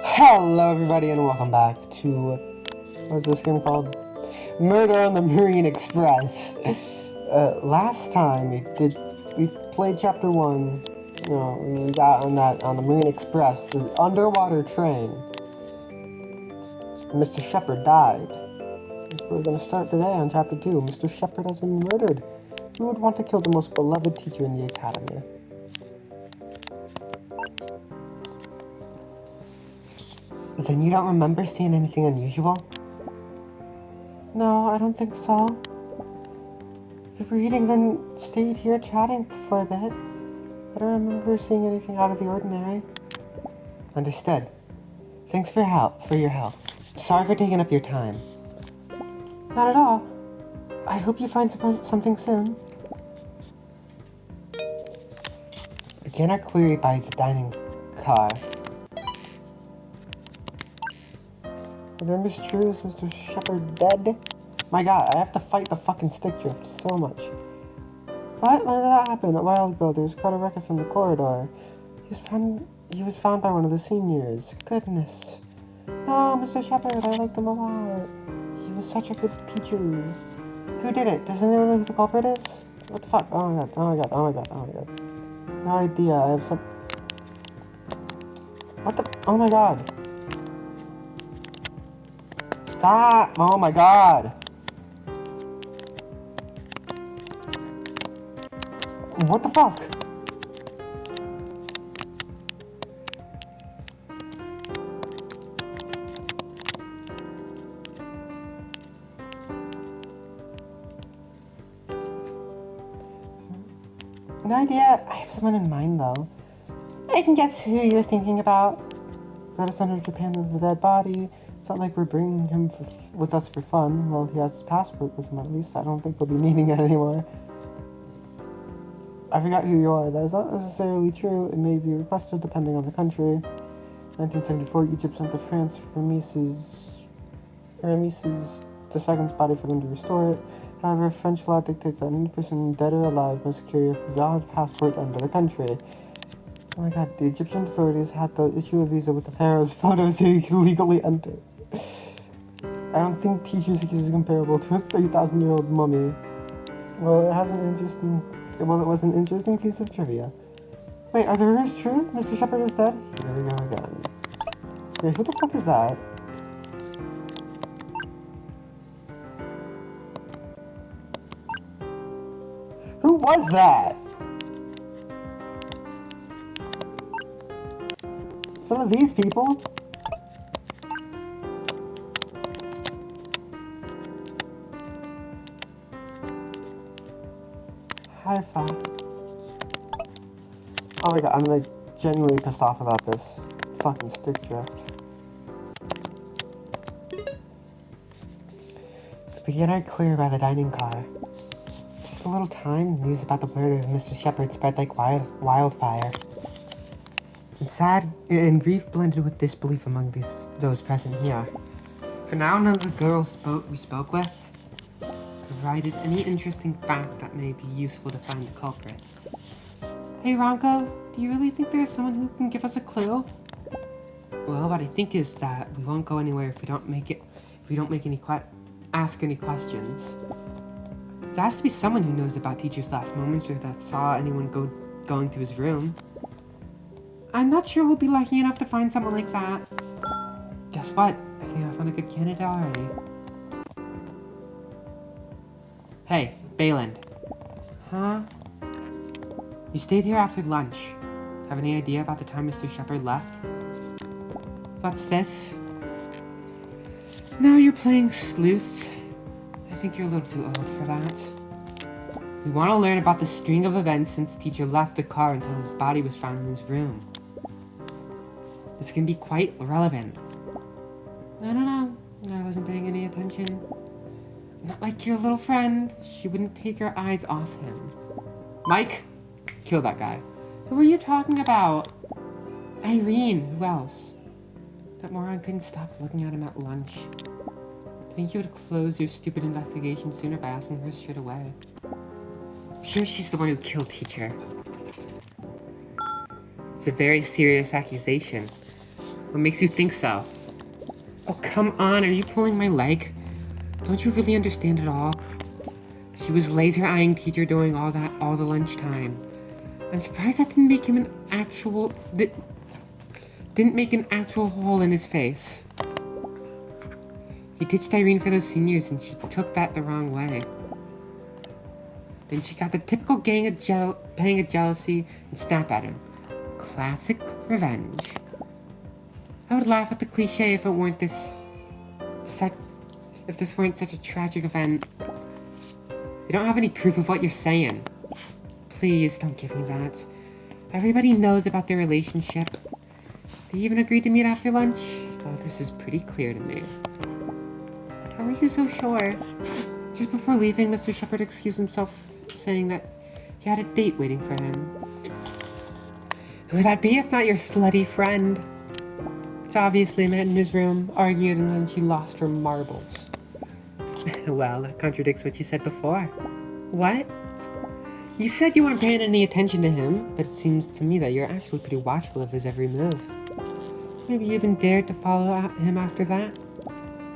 Hello everybody and welcome back to, what's this game called? Murder on the Marine Express. Last time we played chapter 1, we got on the Marine Express, the underwater train. Mr. Shepard died. We're gonna start today on chapter 2. Mr. Shepard has been murdered. Who would want to kill the most beloved teacher in the academy? Then you don't remember seeing anything unusual? No, I don't think so. We were eating, then stayed here chatting for a bit. I don't remember seeing anything out of the ordinary. Understood. Thanks for your help. Sorry for taking up your time. Not at all. I hope you find something soon. Begin our query by the dining car. Are there mysteries, Mr. Shepard dead? My god, I have to fight the fucking stick drift so much. What? When did that happen? A while ago, there was quite a ruckus in the corridor. He was found by one of the seniors. Goodness. No, Mr. Shepard, I liked him a lot. He was such a good teacher. Who did it? Does anyone know who the culprit is? What the fuck? Oh my god, oh my god, oh my god, oh my god. No idea, I have some... What the... Oh my god. Stop! Oh my god! What the fuck? No idea. I have someone in mind though. I can guess who you're thinking about. Got to send to Japan with the dead body. It's not like we're bringing him with us for fun. Well, he has his passport with him at least. I don't think he'll be needing it anymore. I forgot who you are. That is not necessarily true. It may be requested depending on the country. 1974, Egypt sent to France Ramesses II's body for them to restore it. However, French law dictates that any person dead or alive must carry a valid passport to enter the country. Oh my god, the Egyptian authorities had to issue a visa with the pharaoh's photo so you can legally enter. I don't think teacher's case is comparable to a 3,000-year-old mummy. Well, it was an interesting piece of trivia. Wait, are the rumors true? Mr. Shepard is dead? Here we go again. Wait, who the fuck is that? Who was that? Some of these people? High five. Oh my god, I'm like genuinely pissed off about this fucking stick drift. The beginner clear by the dining car. Just a little time, news about the murder of Mr. Shepard spread like wildfire. And grief blended with disbelief among those present here. For now, none of the girls we spoke with provided any interesting fact that may be useful to find the culprit. Hey Ronco, do you really think there's someone who can give us a clue? Well, what I think is that we won't go anywhere if we don't ask any questions. There has to be someone who knows about Teacher's last moments or that saw anyone going to his room. I'm not sure we'll be lucky enough to find someone like that. Guess what? I think I found a good candidate already. Hey, Bayland. Huh? You stayed here after lunch. Have any idea about the time Mr. Shepard left? What's this? Now you're playing sleuths. I think you're a little too old for that. We want to learn about the string of events since Teacher left the car until his body was found in his room. This can be quite relevant. I don't know. I wasn't paying any attention. Not like your little friend. She wouldn't take her eyes off him. Mike? Kill that guy. Who are you talking about? Irene. Who else? That moron couldn't stop looking at him at lunch. I think you would close your stupid investigation sooner by asking her straight away. I'm sure she's the one who killed Teacher. It's a very serious accusation. What makes you think so? Oh, come on, are you pulling my leg? Don't you really understand at all? She was laser-eyeing teacher during all the lunchtime. I'm surprised that didn't make an actual hole in his face. He ditched Irene for those seniors and she took that the wrong way. Then she got the typical pang of jealousy and snapped at him. Classic revenge. I would laugh at the cliche if this weren't such a tragic event. You don't have any proof of what you're saying. Please don't give me that. Everybody knows about their relationship. They even agreed to meet after lunch. Oh, this is pretty clear to me. How are you so sure? Just before leaving, Mr. Shepard excused himself, saying that he had a date waiting for him. Who would that be if not your slutty friend? It's obviously met in his room, argued, and then she lost her marbles. Well, that contradicts what you said before. What? You said you weren't paying any attention to him, but it seems to me that you're actually pretty watchful of his every move. Maybe you even dared to follow him after that?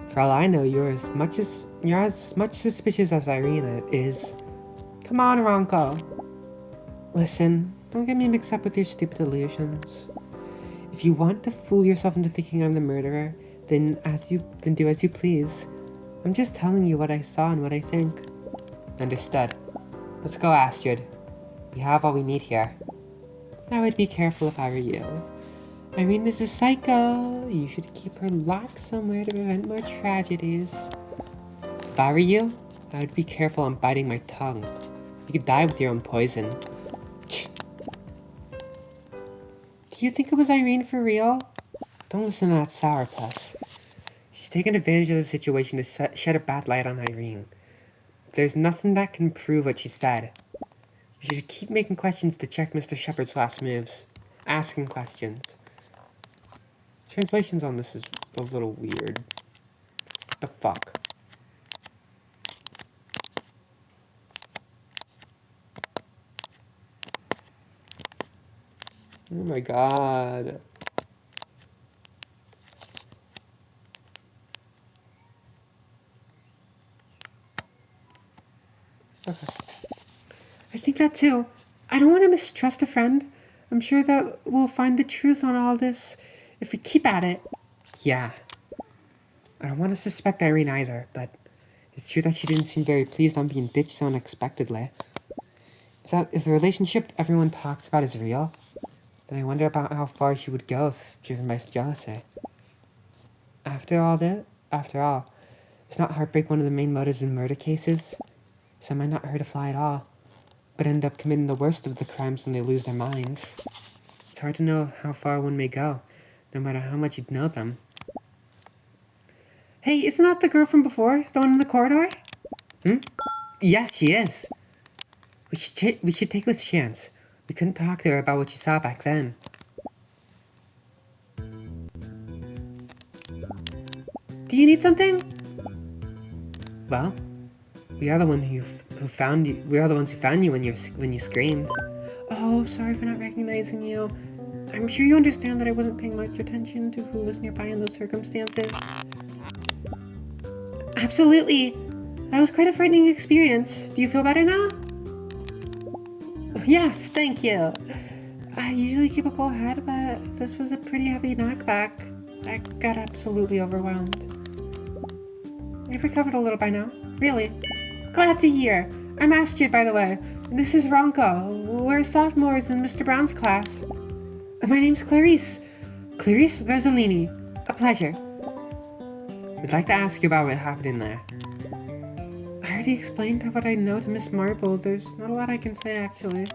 For all I know, you're as much suspicious as Irene is. Come on, Ronco. Listen, don't get me mixed up with your stupid delusions. If you want to fool yourself into thinking I'm the murderer, then do as you please. I'm just telling you what I saw and what I think. Understood. Let's go, Astrid. We have all we need here. I would be careful if I were you. Irene is a psycho. You should keep her locked somewhere to prevent more tragedies. If I were you, I would be careful on biting my tongue. You could die with your own poison. Do you think it was Irene for real? Don't listen to that sourpuss. She's taken advantage of the situation to shed a bad light on Irene. There's nothing that can prove what she said. You should keep making questions to check Mr. Shepard's last moves. Asking questions. Translations on this is a little weird. What the fuck? Oh my god. Okay. I think that too. I don't want to mistrust a friend. I'm sure that we'll find the truth on all this if we keep at it. Yeah. I don't want to suspect Irene either, but it's true that she didn't seem very pleased on being ditched so unexpectedly. If the relationship everyone talks about is real, then I wonder about how far she would go if driven by jealousy. After all, is not heartbreak one of the main motives in murder cases? Some might not hurt a fly at all, but end up committing the worst of the crimes when they lose their minds. It's hard to know how far one may go, no matter how much you'd know them. Hey, isn't that the girl from before? The one in the corridor? Yes, she is. We should take this chance. We couldn't talk to her about what she saw back then. Do you need something? Well, we are the ones who found you when you screamed. Oh, sorry for not recognizing you. I'm sure you understand that I wasn't paying much attention to who was nearby in those circumstances. Absolutely. That was quite a frightening experience. Do you feel better now? Yes, thank you. I usually keep a cool head, but this was a pretty heavy knockback. I got absolutely overwhelmed. You've recovered a little by now. Really? Glad to hear. I'm Astrid, by the way. And this is Ronco. We're sophomores in Mr. Brown's class. My name's Clarice. Clarice Rossellini. A pleasure. I'd like to ask you about what happened in there. I already explained what I know to Miss Marple. There's not a lot I can say, actually.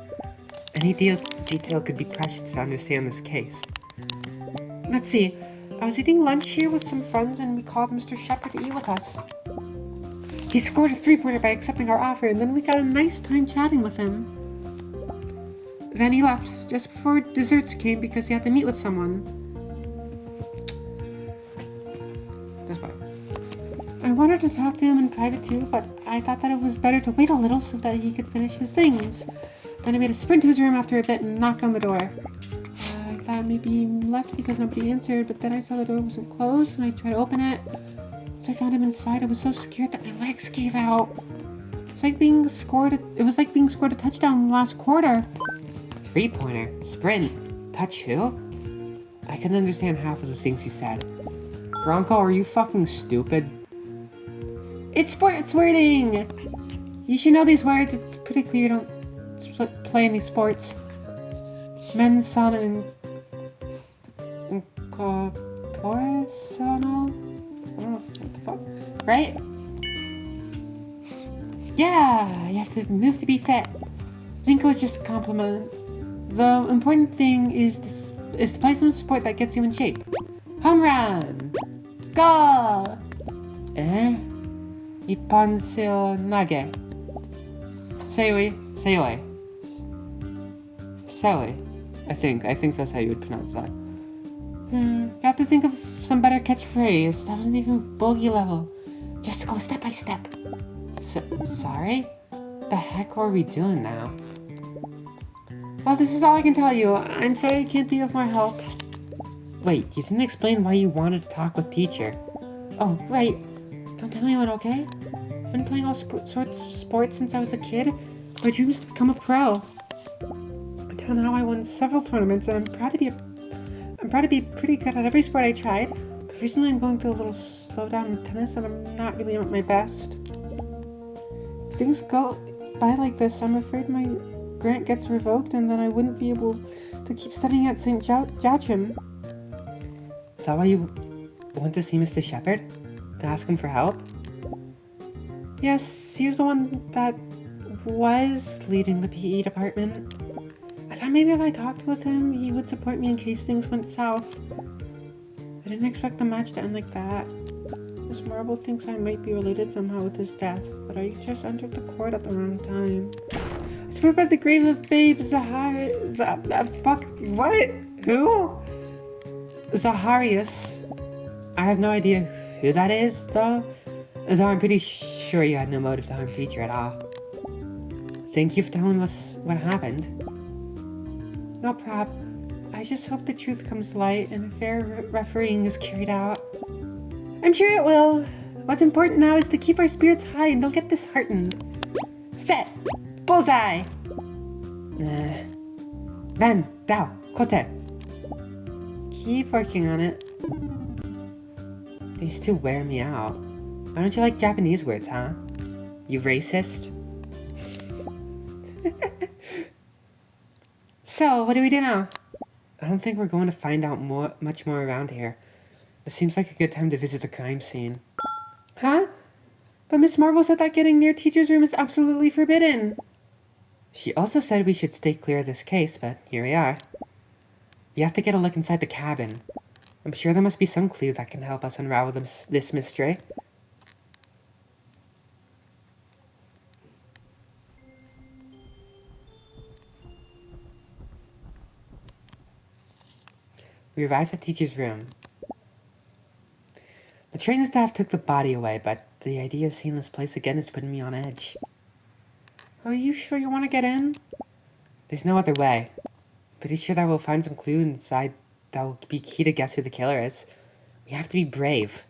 Any detail could be precious to understand this case. Let's see. I was eating lunch here with some friends and we called Mr. Shepard to eat with us. He scored a 3-pointer by accepting our offer, and then we got a nice time chatting with him. Then he left, just before desserts came because he had to meet with someone. This way. I wanted to talk to him in private too, but I thought that it was better to wait a little so that he could finish his things. Then I made a sprint to his room after a bit and knocked on the door. I that maybe he left because nobody answered, but then I saw the door wasn't closed and I tried to open it. Once I found him inside, I was so scared that my legs gave out. It was like being scored a touchdown in the last quarter. 3-pointer, sprint, touch who? I couldn't understand half of the things you said. Bronco, are you fucking stupid? It's sports wording! You should know these words. It's pretty clear you don't play any sports. Men's son and corporisano? I don't know what the fuck. Right? Yeah, you have to move to be fit. Linko is just a compliment. The important thing is to play some sport that gets you in shape. Home run! Go! Iponseo Seoi. I think that's how you would pronounce that. You have to think of some better catchphrase. That wasn't even bogey level. Just go step by step. Sorry? What the heck are we doing now? Well, this is all I can tell you. I'm sorry I can't be of more help. Wait, you didn't explain why you wanted to talk with teacher. Oh, right. Don't tell anyone, okay? I've been playing all sorts of sports since I was a kid. My dream is to become a pro. Until now, I won several tournaments, and I'm proud to be pretty good at every sport I tried. But recently, I'm going through a little slowdown with tennis, and I'm not really at my best. If things go by like this, I'm afraid my grant gets revoked, and then I wouldn't be able to keep studying at St. Joachim. Is that why you went to see Mr. Shepard? To ask him for help? Yes, he's the one that was leading the PE department. I thought maybe if I talked with him, he would support me in case things went south. I didn't expect the match to end like that. Miss Marble thinks I might be related somehow with his death, but I just entered the court at the wrong time. I swear by the grave of Babe Zaharias. I have no idea who that is, though I'm pretty sure you had no motive to harm teacher at all. Thank you for telling us what happened. No prob. I just hope the truth comes to light and a fair refereeing is carried out. I'm sure it will. What's important now is to keep our spirits high and don't get disheartened. Set! Bullseye! Ben, Dao, Kote. Keep working on it. These two wear me out. Why don't you like Japanese words, huh? You racist? So, what do we do now? I don't think we're going to find out much more around here. This seems like a good time to visit the crime scene. Huh? But Miss Marble said that getting near teacher's room is absolutely forbidden. She also said we should stay clear of this case, but here we are. We have to get a look inside the cabin. I'm sure there must be some clue that can help us unravel this mystery. We arrived at teacher's room. The training staff took the body away, but the idea of seeing this place again is putting me on edge. Are you sure you want to get in? There's no other way. Pretty sure that we'll find some clue inside that will be key to guess who the killer is. We have to be brave.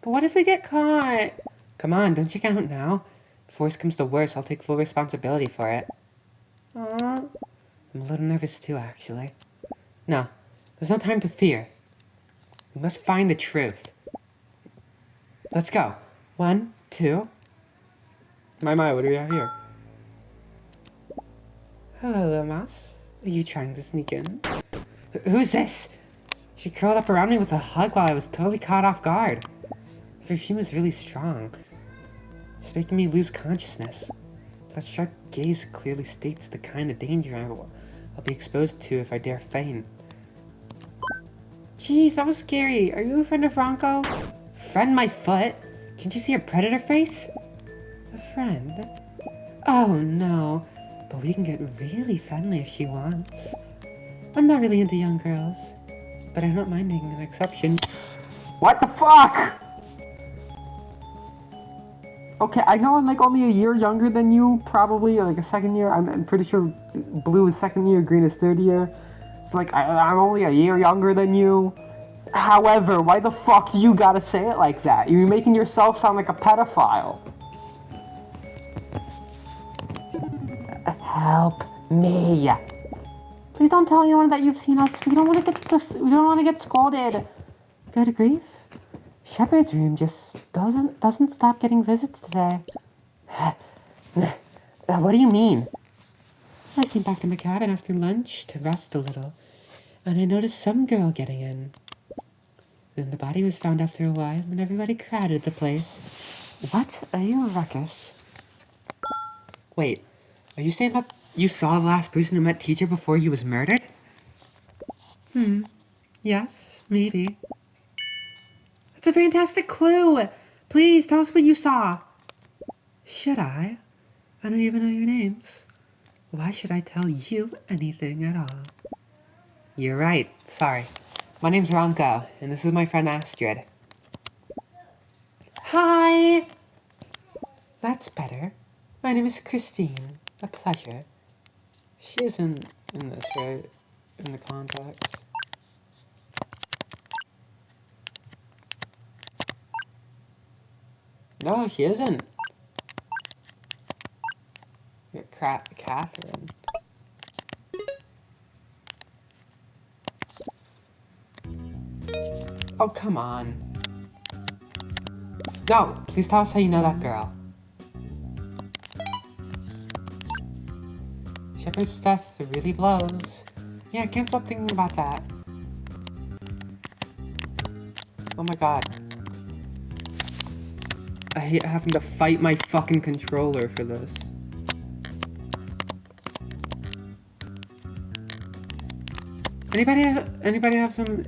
But what if we get caught? Come on, don't check out now. If worse comes to worse, I'll take full responsibility for it. I'm a little nervous too, actually. No, there's no time to fear. We must find the truth. Let's go. 1, 2. My, what do we have here? Hello, little mouse. Are you trying to sneak in? Who's this? She curled up around me with a hug while I was totally caught off guard. Her perfume is really strong. It's making me lose consciousness. That sharp gaze clearly states the kind of danger I'll be exposed to if I dare feign. Jeez, that was scary. Are you a friend of Ronco? Friend my foot? Can't you see her predator face? A friend? Oh no. But we can get really friendly if she wants. I'm not really into young girls, but I'm not minding an exception. What the fuck? Okay, I know I'm like only a year younger than you, probably, like a second year. I'm pretty sure blue is second year, green is third year. It's like, I'm only a year younger than you. However, why the fuck do you gotta say it like that? You're making yourself sound like a pedophile. Help me. Please don't tell anyone that you've seen us. We don't want to get scolded. Good grief. Shepard's room just doesn't stop getting visits today. What do you mean? I came back to my cabin after lunch to rest a little, and I noticed some girl getting in. Then the body was found after a while, and everybody crowded the place. What? Are you a ruckus? Wait, are you saying that you saw the last person who met Teacher before he was murdered? Yes, maybe. That's a fantastic clue! Please, tell us what you saw! Should I? I don't even know your names. Why should I tell you anything at all? You're right, sorry. My name's Ronco, and this is my friend Astrid. Hi! That's better. My name is Christine. A pleasure. She isn't in this, right? In the contacts. No, she isn't. You're Catherine. Oh, come on. No, please tell us how you know that girl. Shepard's death really blows. Yeah, I can't stop thinking about that. Oh my god. I hate having to fight my fucking controller for this. Anybody have some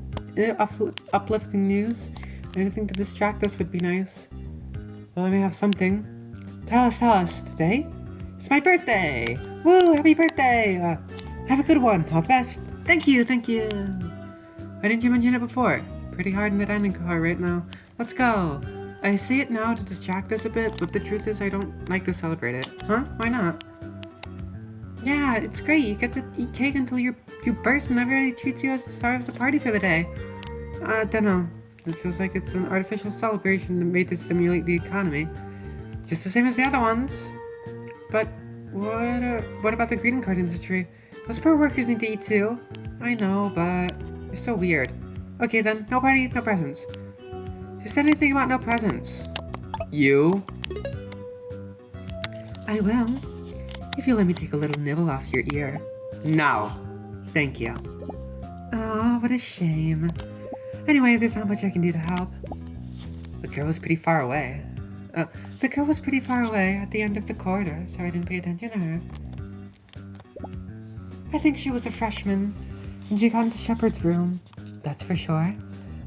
uplifting news? Anything to distract us would be nice. Well, I may have something. Tell us. Today? It's my birthday! Woo! Happy birthday! Have a good one. All the best. Thank you. Why didn't you mention it before? Pretty hard in the dining car right now. Let's go. I say it now to distract us a bit, but the truth is I don't like to celebrate it. Huh? Why not? Yeah, it's great. You get to eat cake until you burst and everybody treats you as the star of the party for the day. I don't know. It feels like it's an artificial celebration made to stimulate the economy. Just the same as the other ones. But what about the greeting card industry? Those poor workers need to eat too. I know, but they're so weird. Okay then, no party, no presents. Who said anything about no presents? You? I will. If you let me take a little nibble off your ear. No. Thank you. Oh, what a shame. Anyway, there's not much I can do to help. The girl was pretty far away. At the end of the corridor, so I didn't pay attention to her. I think she was a freshman, and she got into Shepard's room. That's for sure.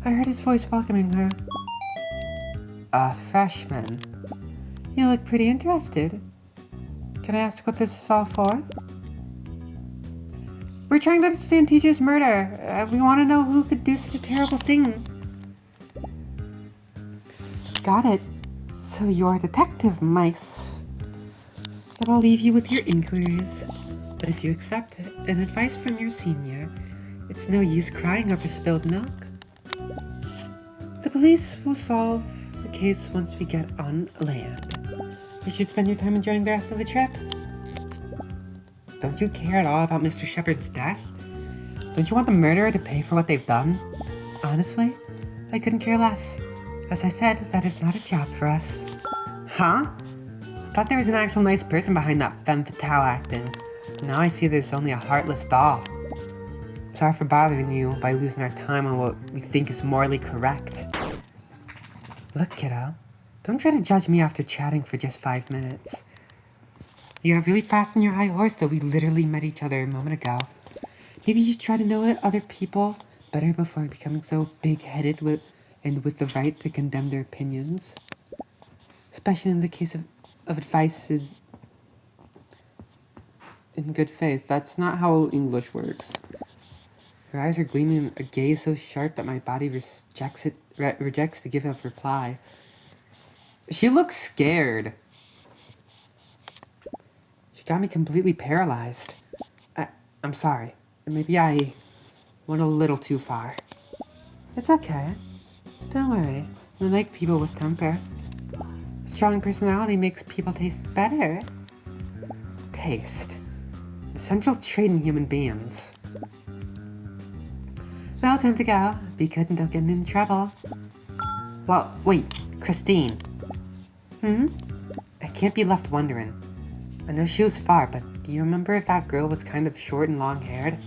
I heard his voice welcoming her. A freshman? You look pretty interested. Can I ask what this is all for? We're trying to understand Teacher's murder. We want to know who could do such a terrible thing. Got it. So you're a detective, mice. Then I'll leave you with your inquiries. But if you accept it, and advice from your senior, it's no use crying over spilled milk. The police will solve the case once we get on land. You should spend your time enjoying the rest of the trip. Don't you care at all about Mr. Shepard's death? Don't you want the murderer to pay for what they've done? Honestly, I couldn't care less. As I said, that is not a job for us. Huh? Thought there was an actual nice person behind that femme fatale acting. Now I see there's only a heartless doll. Sorry for bothering you by losing our time on what we think is morally correct. Look, kiddo. Don't try to judge me after chatting for just 5 minutes. You got really fast on your high horse though. We literally met each other a moment ago. Maybe you try to know other people better before becoming so big-headed with the right to condemn their opinions. Especially in the case of advices in good faith. That's not how English works. Her eyes are gleaming, a gaze so sharp that my body rejects to give a reply. She looks scared. She got me completely paralyzed. I'm sorry. Maybe I Went a little too far. It's okay. Don't worry. We like people with temper. A strong personality makes people taste better. Taste. The essential trait in human beings. Well, time to go. Be good and don't get in trouble. Well, wait. Christine. I can't be left wondering. I know she was far, but do you remember if that girl was kind of short and long-haired?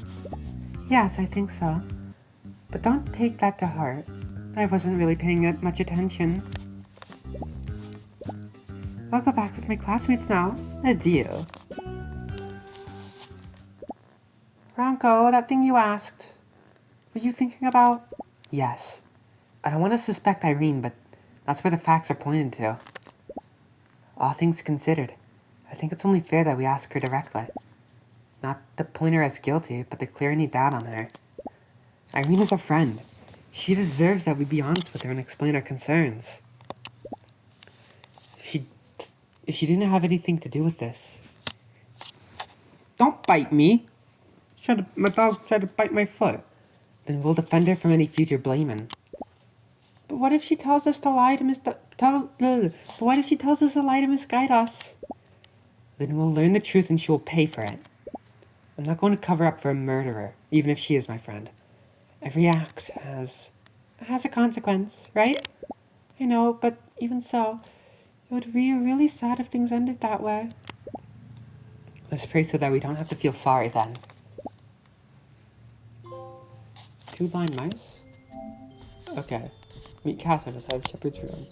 Yes, I think so. But don't take that to heart. I wasn't really paying that much attention. I'll go back with my classmates now. Adieu. Ronco, that thing you asked. Were you thinking about? Yes. I don't want to suspect Irene, but that's where the facts are pointed to. All things considered, I think it's only fair that we ask her directly. Not to point her as guilty, but to clear any doubt on her. Irene is our friend. She deserves that we be honest with her and explain our concerns. If she didn't have anything to do with this. Don't bite me! My dog tried to bite my foot. Then we'll defend her from any future blaming. But what if she tells us to lie to what if she tells us to lie to misguide us? Then we'll learn the truth and she will pay for it. I'm not going to cover up for a murderer, even if she is my friend. Every act has a consequence, right? I know, but even so, it would be really sad if things ended that way. Let's pray so that we don't have to feel sorry then. 2 blind mice? Okay. Meet Catherine outside Shepard's room.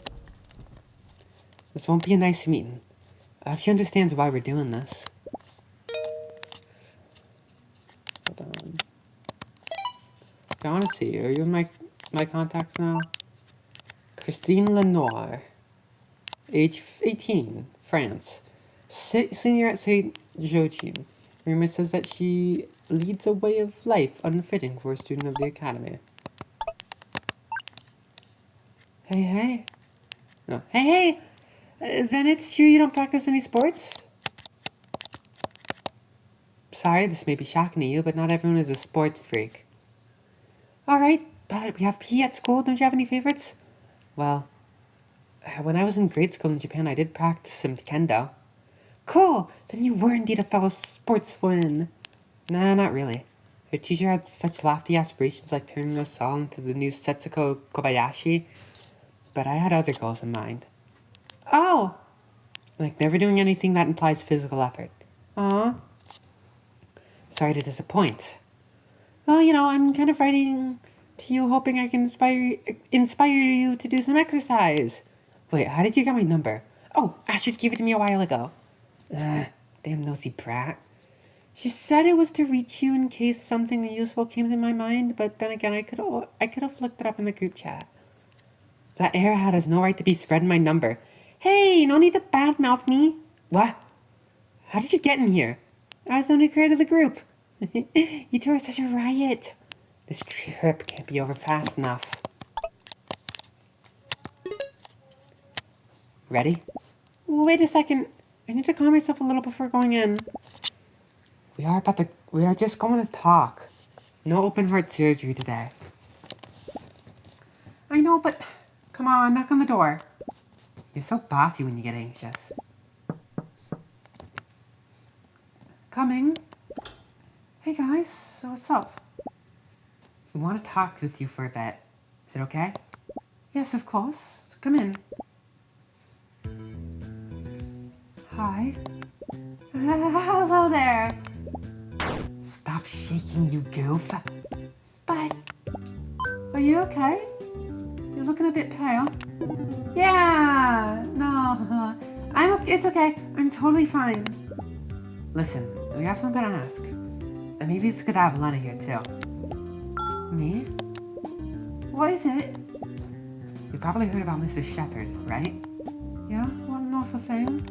This won't be a nice meeting. I hope she understands why we're doing this. Hold on. I want to see. Are you in my contacts now? Christine Lenoir. Age 18. France. Senior at St. Joachim. Rumor says that she leads a way of life unfitting for a student of the academy. Hey. No. Hey! Then it's true you don't practice any sports? Sorry, this may be shocking to you, but not everyone is a sports freak. Alright, but we have PE at school. Don't you have any favorites? Well, when I was in grade school in Japan, I did practice some kendo. Cool! Then you were indeed a fellow sportsman. Nah, not really. Her teacher had such lofty aspirations like turning us all into the new Setsuko Kobayashi, but I had other goals in mind. Oh! Like never doing anything that implies physical effort. Aw. Sorry to disappoint. Well, I'm kind of writing to you hoping I can inspire you to do some exercise. Wait, how did you get my number? Oh, Astrid gave it to me a while ago. Damn nosy brat. She said it was to reach you in case something useful came to my mind, but then again, I could have looked it up in the group chat. That airhead has no right to be spreading my number. Hey, no need to badmouth me. What? How did you get in here? I was the one who created the group. You two are such a riot. This trip can't be over fast enough. Ready? Wait a second. I need to calm myself a little before going in. We are just going to talk. No open heart surgery today. I know, but come on, knock on the door. You're so bossy when you get anxious. Coming. Hey guys, so what's up? We want to talk with you for a bit. Is it okay? Yes, of course. Come in. Hi. Hello there. Stop shaking, you goof. But, are you okay? You're looking a bit pale. Yeah, no, it's okay. I'm totally fine. Listen, we have something to ask. And maybe it's good to have Lena here too. Me? What is it? You probably heard about Mr. Shepard, right? Yeah, what an awful thing.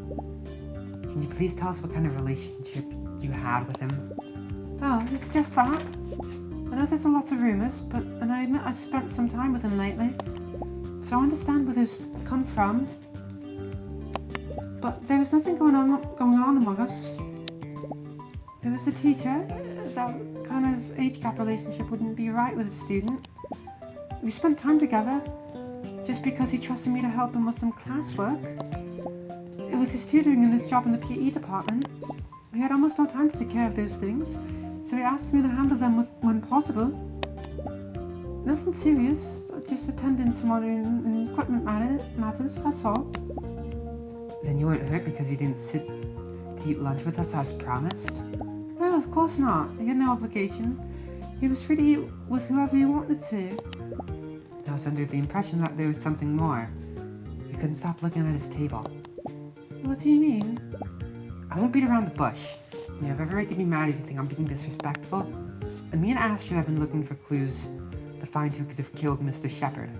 Can you please tell us what kind of relationship you had with him? Oh, it's just that. I know there's lots of rumors, and I admit I spent some time with him lately. So I understand where this comes from. But there was nothing going on among us. It was the teacher. that kind of age gap relationship wouldn't be right with a student. We spent time together, just because he trusted me to help him with some classwork. It was his tutoring and his job in the PE department. He had almost no time to take care of those things, so he asked me to handle them when possible. Nothing serious, just attendance monitoring and equipment matters, that's all. Then you weren't hurt because you didn't sit to eat lunch with us as promised? No, of course not. He had no obligation. He was free to eat with whoever he wanted to. I was under the impression that there was something more. You couldn't stop looking at his table. What do you mean? I won't beat around the bush. You have every right to be mad if you think I'm being disrespectful. And me and Astrid have been looking for clues to find who could have killed Mr. Shepherd.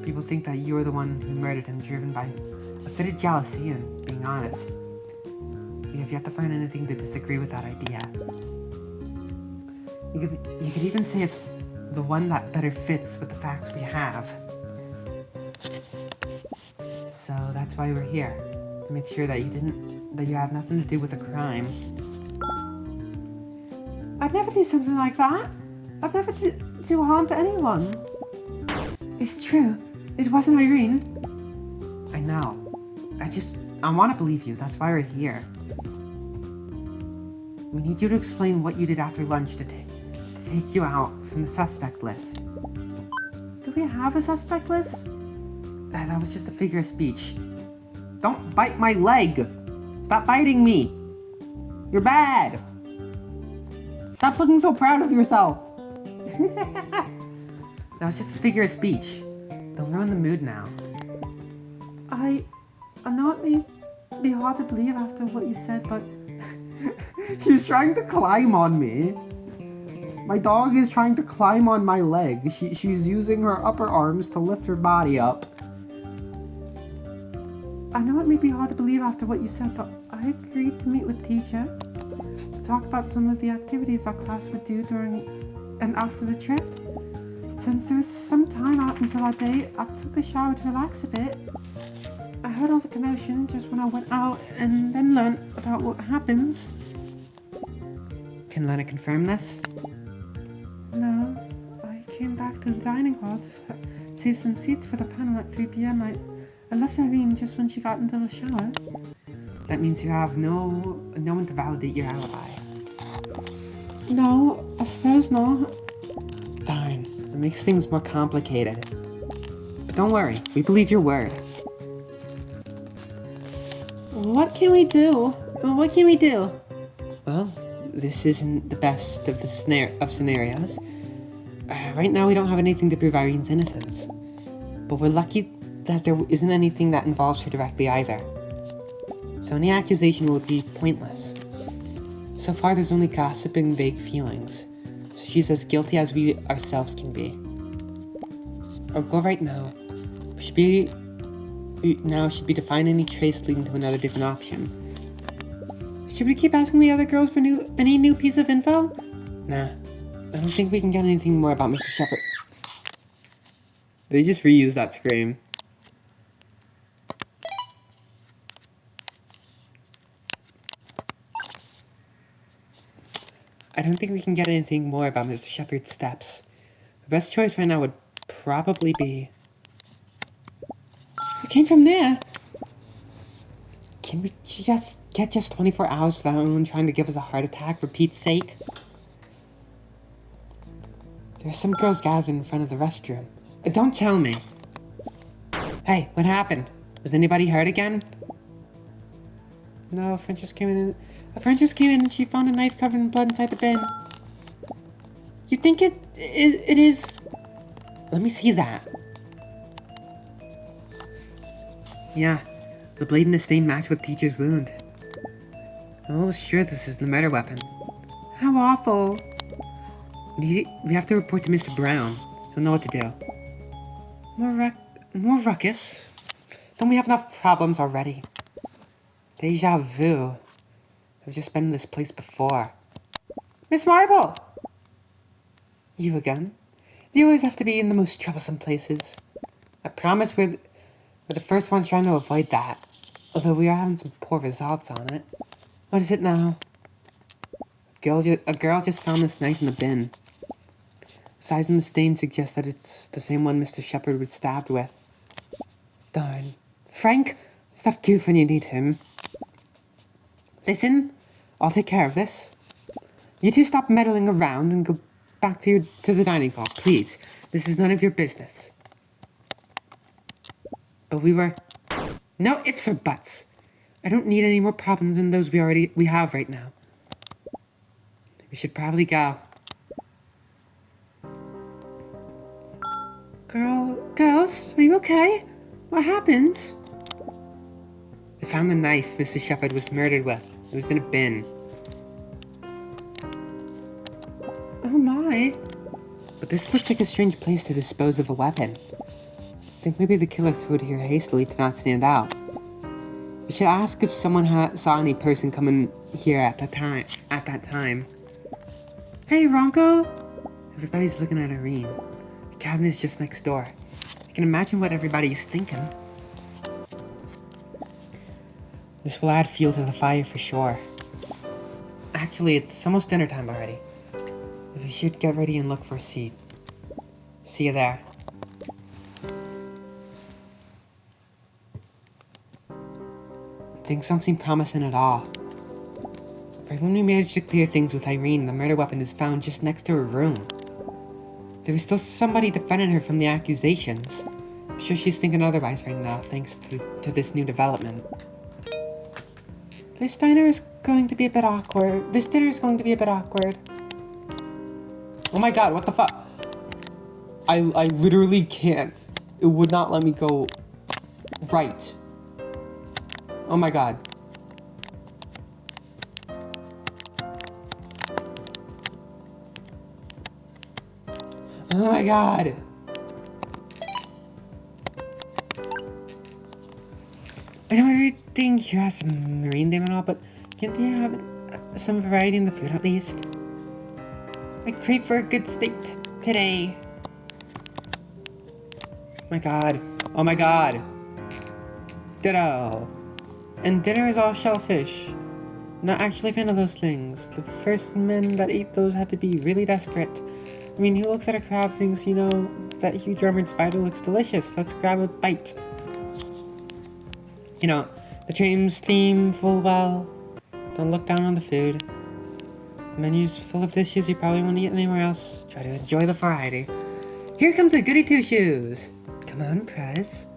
People think that you were the one who murdered him, driven by a fit of jealousy and being honest. We have yet to find anything to disagree with that idea. You could even say it's the one that better fits with the facts we have. So that's why we're here, to make sure that you have nothing to do with the crime. I'd never do something like that. I'd never do harm to anyone. It's true. It wasn't Irene. I know. I want to believe you. That's why we're here. We need you to explain what you did after lunch to take you out from the suspect list. Do we have a suspect list? That was just a figure of speech. Don't bite my leg! Stop biting me! You're bad! Stop looking so proud of yourself! That was just a figure of speech. Don't ruin the mood now. I know it may be hard to believe after what you said, but... She's trying to climb on me. My dog is trying to climb on my leg. She's using her upper arms to lift her body up. I know it may be hard to believe after what you said, but I agreed to meet with teacher to talk about some of the activities our class would do during and after the trip. Since there was some time out until that day, I took a shower to relax a bit. I heard all the commotion just when I went out and then learned about what happens. Can Lena confirm this? No. I came back to the dining hall to save some seats for the panel at 3 p.m. I left Irene just when she got into the shower. That means you have no one to validate your alibi. No, I suppose not. Darn, it makes things more complicated. But don't worry, we believe your word. What can we do? What can we do? Well, this isn't the best of scenarios. Right now we don't have anything to prove Irene's innocence. But we're lucky that there isn't anything that involves her directly either. So any accusation would be pointless. So far there's only gossip and vague feelings. So she's as guilty as we ourselves can be. Our goal right now should be to find any trace leading to another different option. Should we keep asking the other girls for any new piece of info? Nah, I don't think we can get anything more about Mr. Shepherd. They just reused that scream. I don't think we can get anything more about Mr. Shepherd's steps. The best choice right now would probably be... It came from there. Can we just get 24 hours without anyone trying to give us a heart attack for Pete's sake? There are some girls gathered in front of the restroom. Don't tell me. Hey, what happened? Was anybody hurt again? No, a friend just came in and she found a knife covered in blood inside the bin. You think it is... Let me see that. Yeah, the blade in the stain matched with teacher's wound. I'm almost sure this is the murder weapon. How awful. We have to report to Mr. Brown. He'll know what to do. More ruckus? Don't we have enough problems already? Deja vu. I've just been in this place before. Miss Marble! You again? You always have to be in the most troublesome places. I promise we're the first ones trying to avoid that. Although we are having some poor results on it. What is it now? A girl just found this knife in the bin. The size and the stain suggest that it's the same one Mr. Shepherd was stabbed with. Darn. Frank, is that goof when you need him? Listen, I'll take care of this. You two stop meddling around and go back to the dining hall, please. This is none of your business. But we were... No ifs or buts. I don't need any more problems than those we have right now. We should probably go. Girls, are you okay? What happened? They found the knife Mr. Shepherd was murdered with. It was in a bin. Oh my. But this looks like a strange place to dispose of a weapon. I think maybe the killer threw it here hastily to not stand out. We should ask if someone saw any person coming here at that time. Hey, Ronco! Everybody's looking at Irene. The cabin is just next door. I can imagine what everybody's thinking. This will add fuel to the fire for sure. Actually, it's almost dinner time already. We should get ready and look for a seat. See you there. Things don't seem promising at all. Right when we managed to clear things with Irene, the murder weapon is found just next to her room. There is still somebody defending her from the accusations. I'm sure she's thinking otherwise right now, thanks to this new development. This dinner is going to be a bit awkward. This dinner is going to be a bit awkward. Oh my god, what the fuck? I literally can't. It would not let me go right. Oh my god. Oh my god. I know everything here has some marine name and all, but can't they have some variety in the food at least? I crave for a good steak today. My god. Oh my god. Ditto. And dinner is all shellfish. Not actually a fan of those things. The first men that ate those had to be really desperate. I mean, who looks at a crab thinks, you know, that huge armored spider looks delicious. Let's grab a bite. You know, the train's theme full well. Don't look down on the food. The menu's full of dishes you probably won't eat anywhere else. Try to enjoy the variety. Here comes the goody two-shoes. Come on, Prez.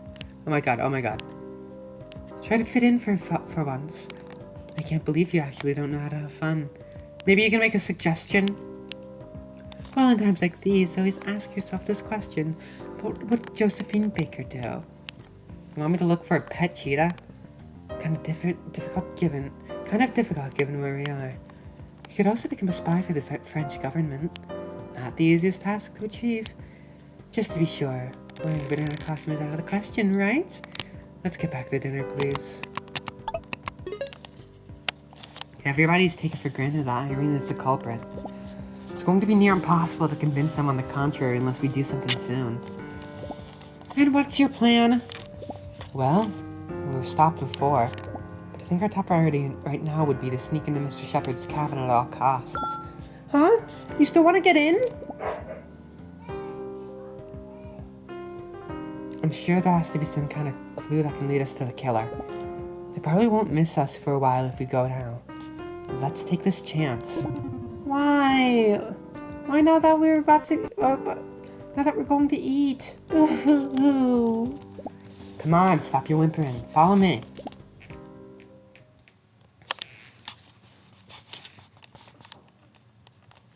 Oh my god, oh my god. Try to fit in for once. I can't believe you actually don't know how to have fun. Maybe you can make a suggestion? Well, in times like these, always ask yourself this question. What would Josephine Baker do? You want me to look for a pet cheetah? Kind of difficult given where we are. You could also become a spy for the French government. Not the easiest task to achieve. Just to be sure, wearing banana costume is out of the question, right? Let's get back to dinner, please. Everybody's taken for granted that Irene is the culprit. It's going to be near impossible to convince them on the contrary unless we do something soon. And what's your plan? Well, we were stopped before, but I think our top priority right now would be to sneak into Mr. Shepherd's cabin at all costs. Huh? You still want to get in? I'm sure there has to be some kind of clue that can lead us to the killer. They probably won't miss us for a while if we go now. Let's take this chance. Why? Why now that we're about to... now that we're going to eat? Come on, stop your whimpering. Follow me.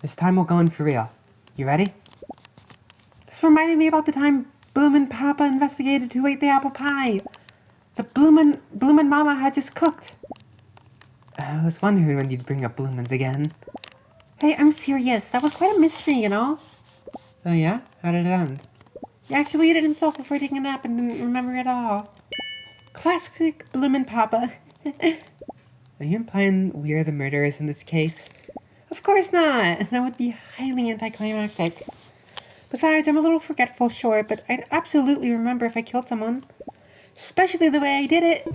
This time we'll go in for real. You ready? This reminded me about the time Bloomin' Papa investigated who ate the apple pie. The Bloomin' Mama had just cooked. I was wondering when you'd bring up Bloomins again. Hey, I'm serious. That was quite a mystery, you know? Oh yeah? How did it end? He actually ate it himself before taking a nap and didn't remember it at all. Classic Bloomin' Papa. Are you implying we're the murderers in this case? Of course not! That would be highly anticlimactic. Besides, I'm a little forgetful, sure, but I'd absolutely remember if I killed someone. Especially the way I did it.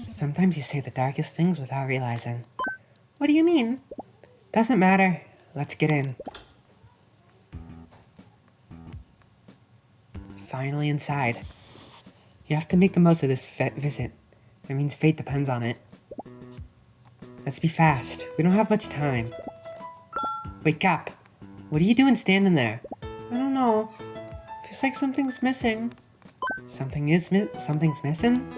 Sometimes you say the darkest things without realizing. What do you mean? Doesn't matter. Let's get in. Finally inside. You have to make the most of this visit. It means fate depends on it. Let's be fast. We don't have much time. Wake up. What are you doing standing there? I don't know. Feels like something's missing. Something's missing?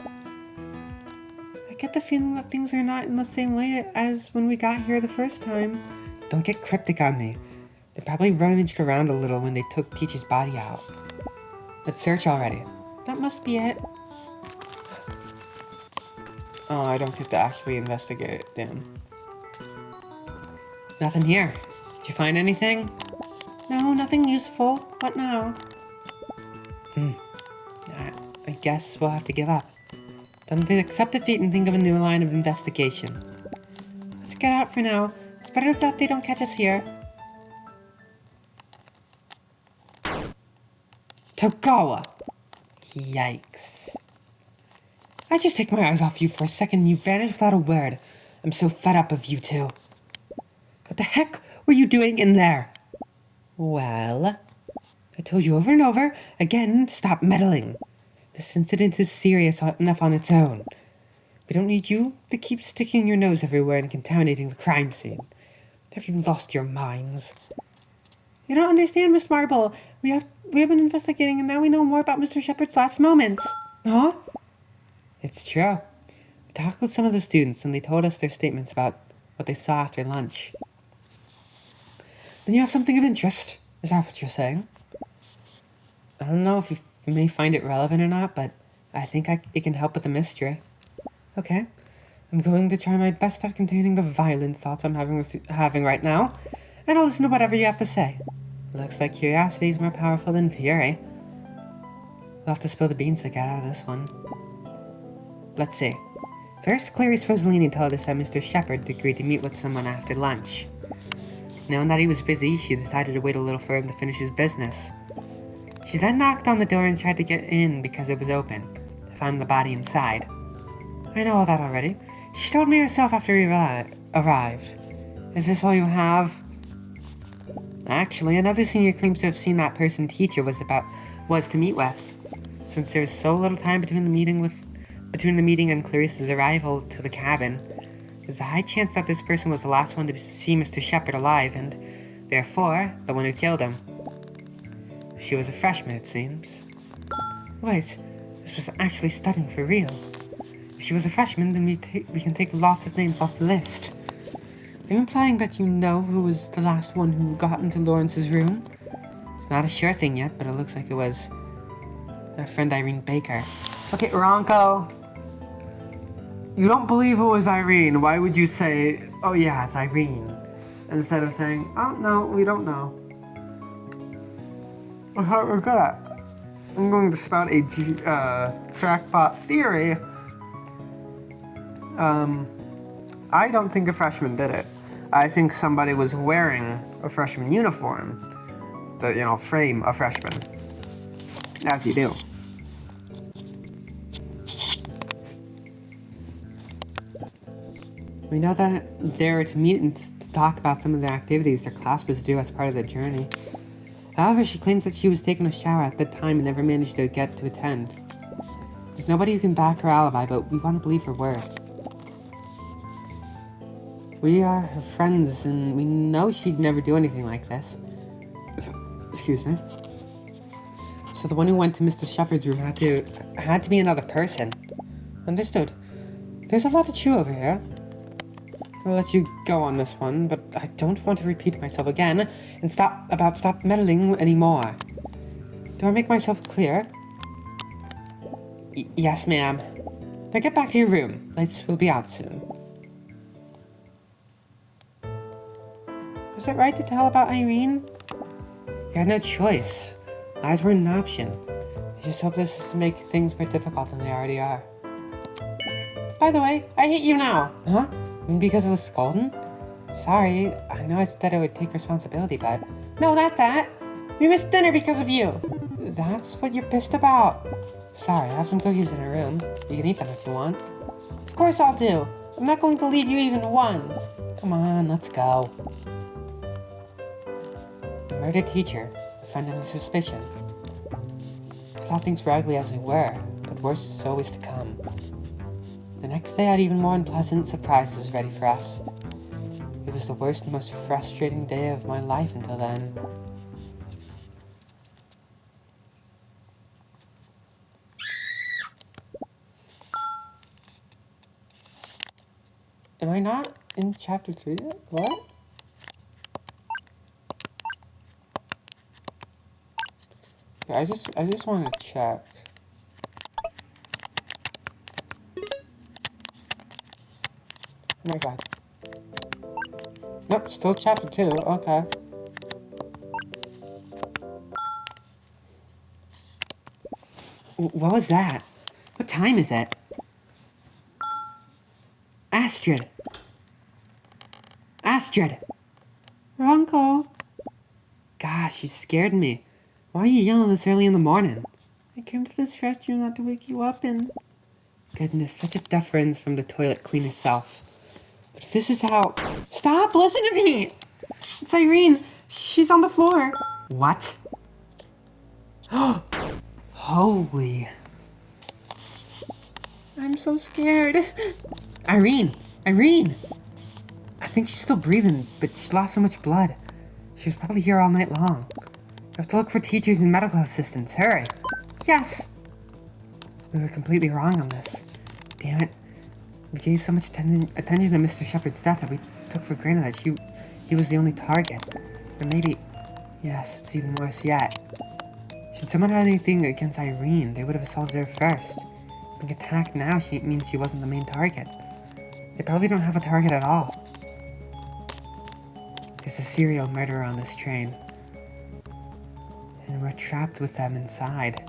I get the feeling that things are not in the same way as when we got here the first time. Don't get cryptic on me. They probably rummaged around a little when they took Teach's body out. Let's search already. That must be it. Oh, I don't get to actually investigate it, damn. Nothing here. Did you find anything? No, nothing useful. What now? I guess we'll have to give up. Time to accept defeat and think of a new line of investigation. Let's get out for now. It's better that they don't catch us here. Togawa! Yikes. I just take my eyes off you for a second and you vanish without a word. I'm so fed up of you two. What the heck were you doing in there? Well, I told you over and over, again, stop meddling. This incident is serious enough on its own. We don't need you to keep sticking your nose everywhere and contaminating the crime scene. Have you lost your minds? You don't understand, Miss Marble. We have been investigating and now we know more about Mr. Shepard's last moments. Huh? It's true. We talked with some of the students and they told us their statements about what they saw after lunch. Then you have something of interest. Is that what you're saying? I don't know if you may find it relevant or not, but I think it can help with the mystery. Okay. I'm going to try my best at containing the violent thoughts I'm having right now, and I'll listen to whatever you have to say. Looks like curiosity is more powerful than fury. We'll have to spill the beans to get out of this one. Let's see. First, Clarice Rosalini told us that Mr. Shepard agreed to meet with someone after lunch. Knowing that he was busy, she decided to wait a little for him to finish his business. She then knocked on the door and tried to get in because it was open. I found the body inside. I know all that already. She told me herself after he arrived. Is this all you have? Actually, another senior claims to have seen that person teacher was to meet with. Since there's so little time between the meeting and Clarice's arrival to the cabin, there's a high chance that this person was the last one to see Mr. Shepard alive and, therefore, the one who killed him. She was a freshman, it seems. Wait, this was actually studying for real. If she was a freshman, then we can take lots of names off the list. Are you implying that you know who was the last one who got into Lawrence's room? It's not a sure thing yet, but it looks like it was our friend Irene Baker. Okay, Ronco. You don't believe it was Irene. Why would you say, oh yeah, it's Irene, instead of saying, oh no, we don't know? I thought we're good at. I'm going to spout a crackpot theory. I don't think a freshman did it. I think somebody was wearing a freshman uniform to, frame a freshman. As you do. We know that they're to meet and to talk about some of the activities their class was due as part of the journey. However, she claims that she was taking a shower at the time and never managed to get to attend. There's nobody who can back her alibi, but we want to believe her word. We are her friends, and we know she'd never do anything like this. Excuse me. So the one who went to Mr. Shepard's room had to be another person. Understood. There's a lot to chew over here. I'll let you go on this one, but I don't want to repeat myself again and stop meddling anymore. Do I make myself clear? Yes, ma'am. Now get back to your room. Lights will be out soon. Was it right to tell about Irene? You had no choice. Lies weren't an option. I just hope this doesn't make things more difficult than they already are. By the way, I hate you now. Huh? Because of the scolding? Sorry, I know I said that I would take responsibility, but... No, not that! We missed dinner because of you! That's what you're pissed about. Sorry, I have some cookies in her room. You can eat them if you want. Of course I'll do. I'm not going to leave you even one. Come on, let's go. The murdered teacher, a friend under suspicion. I thought things were ugly as they were, but worse is always to come. The next day had even more unpleasant surprises ready for us. It was the worst and most frustrating day of my life until then. Am I not in chapter 3 yet? What? Yeah, I just want to check. Oh my god. Nope, still chapter 2. Okay. What was that? What time is it? Astrid! Astrid! Ronco! Gosh, you scared me. Why are you yelling this early in the morning? I came to this restroom not to wake you up and... Goodness, such a deference from the toilet queen herself. But if this is how... Stop! Listen to me! It's Irene! She's on the floor! What? Holy... I'm so scared. Irene! Irene! I think she's still breathing, but she lost so much blood. She was probably here all night long. We have to look for teachers and medical assistants. Hurry! Yes! We were completely wrong on this. Damn it. We gave so much attention to Mr. Shepard's death that we took for granted that he was the only target. Or maybe... Yes, it's even worse yet. Should someone have anything against Irene, they would have assaulted her first. Being attacked now means she wasn't the main target. They probably don't have a target at all. There's a serial murderer on this train. And we're trapped with them inside.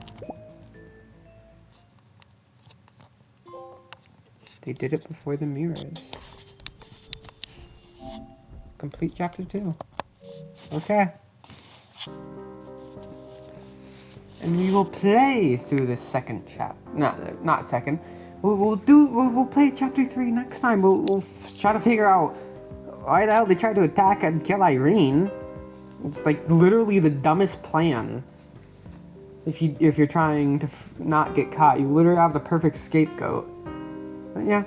They did it before the mirrors. Complete chapter 2. Okay. And we will play through the second chapter. Not second. We'll play chapter 3 next time. We'll try to figure out why the hell they tried to attack and kill Irene. It's like literally the dumbest plan. If you're trying to not get caught, you literally have the perfect scapegoat. But yeah,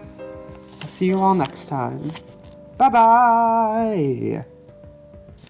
I'll see you all next time. Bye bye.